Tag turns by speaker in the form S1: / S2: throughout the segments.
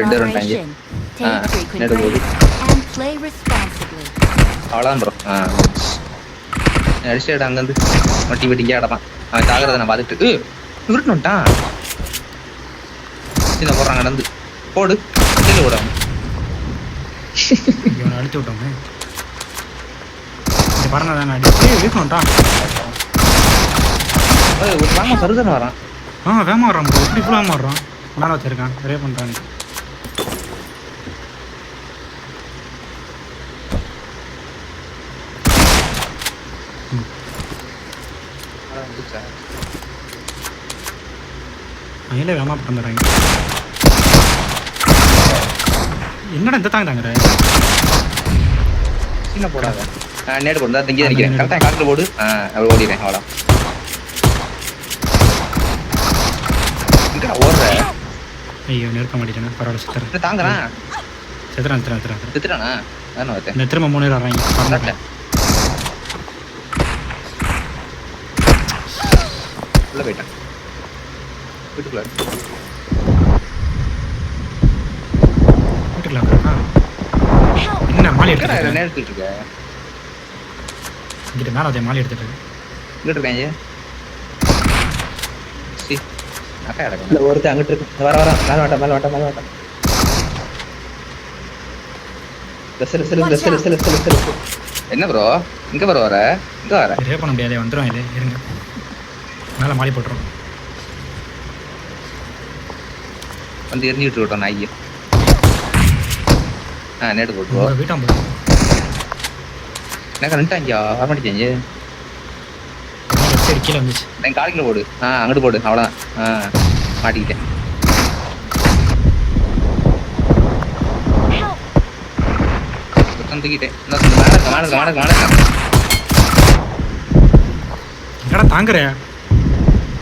S1: ரெண்டு வந்துட்டாங்க. நேடு போகுது. அவ்வளோதான் ப்ரோ. அடிச்சுடா அங்கேருந்து வட்டி வெட்டிக்கே அடப்பான். அவன் தாக்குறத நான் பார்த்துட்டு உருட்டு வந்துட்டான். சின்ன போடுறான் நடந்து போடு கீழே விடாம
S2: அடிச்சு விட்டோமே. பாருங்க தானே அடிச்சு வீட்டு வந்துட்டான்.
S1: ஒரு வேமா சருதன வரான்.
S2: வேமா வரான் ப்ரோ. எப்படி இவ்வளோ வேமா வர்றான்? மேலே வச்சிருக்கான் நிறைய பண்ணுறாங்க. அங்கே வேமா பண்ணுறாங்க. என்னடா இந்த தாங்குறாங்க
S1: சின்ன போடாத. நேடு போடு தான் இங்கே நிற்கிறேன். கரெக்டாக காட்டில் போடு. அவ்வளோ ஓடிடுறேன். அவ்வளோ இங்கே ஓடுற.
S2: ஐயோ நெருக்க மாட்டேன். பரவாயில்ல சித்தரேன்.
S1: தாங்குறான்.
S2: சித்திரானா
S1: தானே
S2: இந்த திரும்ப 3 நேரம் வராங்க.
S1: உள்ள போயிட்டான் வீட்டுக்குள்ள.
S2: என்ன மாலை எடுத்துட்டு
S1: நேரத்தில் இருக்க
S2: இங்கிட்ட மேலே அதே மாலை எடுத்துட்டு
S1: இங்கிட்டு இருக்காங்க. ஒருத்தர் அங்கிட்டு இருக்கு. வர மேல வாட்டம். என்ன ப்ரோ இங்க ப்ரோ வர
S2: நிறைய பண்ண முடியாது. வந்துடும் இல்லை இருங்க. மேலே மாலை போட்டுரும்.
S1: வந்து எரிஞ்சுட்டு விட்டோம் நாய்க்கு. நேடு போட்டுருவோம்.
S2: வீட்டான் போட்டு
S1: எனக்கு நின்ட்டாங்க. வர மாட்டேங்க.
S2: சரி கீழே வந்துச்சு.
S1: என் காலிக்கில் போடு. அங்கிட்டு போடு. அவ்வளோதான். மாட்டிக்கிட்டேன். தூக்கிட்டேன்.
S2: எங்கடா தாங்குற?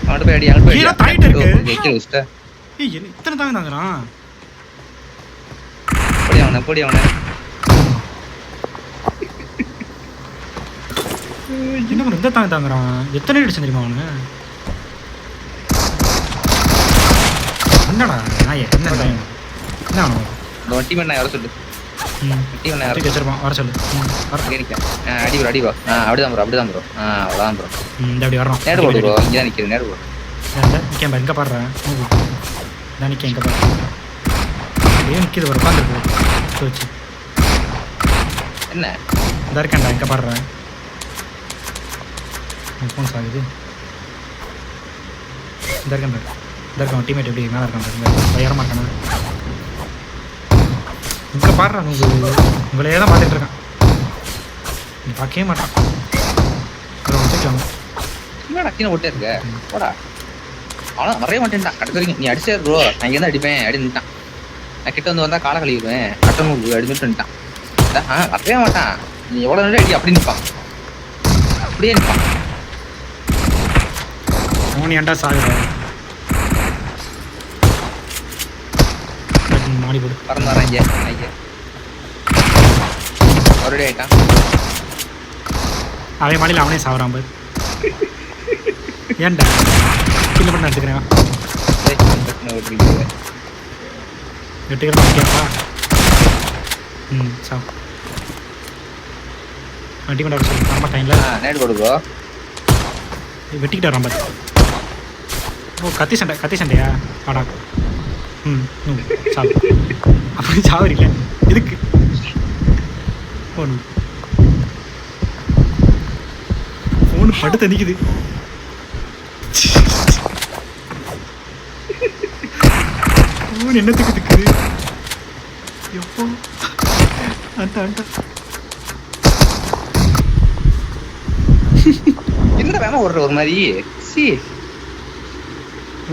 S1: அங்கிட்டு போய் அடி. அங்கிட்டு போய்
S2: கீழே தாயிட்டு இருக்கு.
S1: இத்தனை
S2: தாங்குறான்.
S1: போடி அவனை
S2: என்ன பண்ண இந்த தாங்குறான். எத்தனை அடிச்சு தெரியுமா அவனு? என்னடா நாயே என்ன அவனு
S1: வட்டி பண்ண யாரும் சொல்லு.
S2: வச்சிருப்பான் வர சொல்லு.
S1: அடி ப்ரோ. அப்படிதான் ப்ரோ. அவ்வளோதான் ப்ரோ.
S2: இந்த அப்படி வரோம்.
S1: நேடு போடு ப்ரோ. இங்கே தான் நிற்கிறேன். நேடு போடு.
S2: நிற்க எங்கே பாடுறேன். இதான் நிற்க எங்கே பாடுறேன். அப்படியே நிற்கிது ஒரு உட்காந்துருக்கு வச்சு.
S1: என்ன
S2: இந்த இருக்கேன்டா எங்கே பாடுறேன். ஃபோன் சாகுது. இந்த இருக்கேன் டீமேட் எப்படி மேலே இருக்கான். உயரமாக இருக்கானு இங்கே பாடுறான். உங்களையே தான் பார்த்துட்டு இருக்கான். நீ பார்க்கவே மாட்டான்.
S1: அடிச்சு ஓட்டே இருக்க போடா. அவனா வரைய மாட்டேன்ட்டான். கடைசி வரைக்கும் நீ அடிச்சே ப்ரோ. நான் இங்கே தான் அடிப்பேன் அடின்னுட்டான். நான் கிட்ட வந்து காலை கழுவிடுவேன். கட்டணும் அடிச்சுட்டுட்டான். வரவே மாட்டான். நீ எவ்வளோ நேரம் அடி அப்படி நிற்பான். அப்படியே நிற்பான்.
S2: மூணு ஏன்டா சாகுற. மாடி போடு.
S1: பறந்து வரேன். இங்கே மறுபடியும் ஆயிட்டான்.
S2: அவன் மாடியில் அவனே சாகுறான் பாரு. ஏன்டா கீழே பண்ண எடுத்துக்கிறேன். வெட்டுக்கிறப்பா. சா வண்டி பண்ண சொல்லி ரொம்ப டைமில்
S1: நேடு போடுவோ.
S2: வெட்டிக்கிட்டு வரான் பாரு. ஓ கத்தி சண்டையா ஆடா. சாவு அப்படி சாவரில்ல எதுக்கு ஃபோனு படுத்து நிற்குது. ஃபோன் என்னத்துக்கு திக்குது எப்போ
S1: என்ன வேணா ஒரு மாதிரி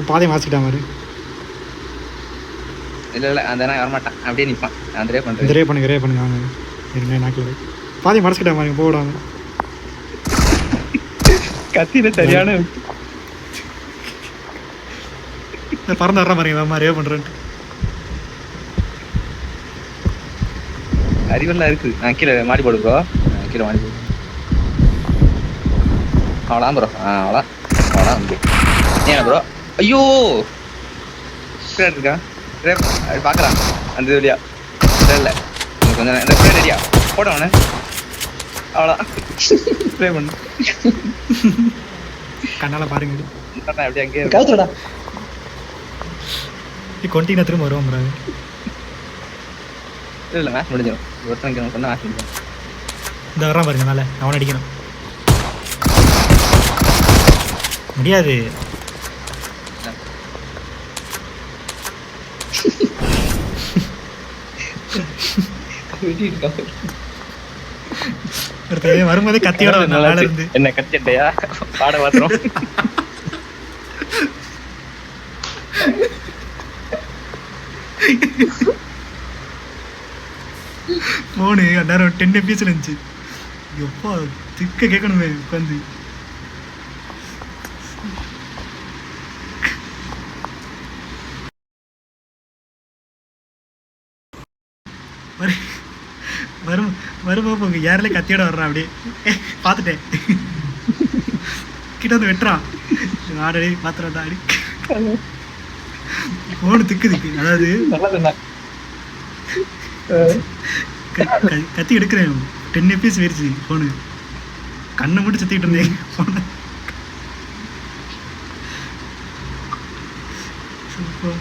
S2: பாதையை மாற்றிக்கிட்டா மாதிரி.
S1: இல்லை அந்த வரமாட்டான். அப்படியே நிற்பான். அந்த ரே
S2: பண்ணுங்க வாங்க இருங்க. நாக்கில் பாதையை மறைச்சிக்கிட்டா மாதிரி போடாம
S1: கத்தியில சரியான
S2: பறந்து வர்ற மாதிரி வேமா ரே பண்ணுறேன்ட்டு.
S1: அறிவெல்லாம் இருக்கு. கீழே மாடி போடு ப்ரோ. கீழே மாடி போடு. அவ்வளோதான் ப்ரோ. அவ்வளோதான் ஏன் ப்ரோ. ஐயோ இருக்கா அப்படி பாக்கலாம் அந்த வழியா இல்ல கொஞ்சம் ரெடியா போட்டவனே அவ்வளோதான் ப்ரே பண்ணு
S2: கண்ணால பாருங்க
S1: எப்படி அங்கேயே
S3: கவுத்துடா
S2: கொண்டினா திரும்ப வருவோம் ப்ரோ.
S1: இல்லை மேட்ச் முடிஞ்சிடும் ஒருத்தனுக்கு சொன்னா மேட்ச் முடிஞ்சிடும்.
S2: இந்த வரான் பாருங்க மேலே அவனை அடிக்கணும். முடியாது. ஒருத்தர் வரும்போதே கத்தியோட மேல இருந்து
S1: என்ன கத்திட்டையா பாட பாத்திரம்
S2: போனு அந்நேரம் 10 பீஸ் இருந்துச்சு. எப்பா திக்க கேட்கணுமே உட்காந்து. வரும்போது போங்க யாரில் கத்தியோட வர்றான் அப்படியே பார்த்துட்டேன் கிட்ட வந்து வெட்டுறான். ஆடடி பார்த்துறான்டா அடி ஃபோனு திக்கு. அதாவது கத்தி எடுக்கிறேன் 10 பீஸ் வேறிச்சு ஃபோனு. கண்ணை மட்டும் சுற்றிக்கிட்டு இருந்தேன் ஃபோனை. சூப்பர்.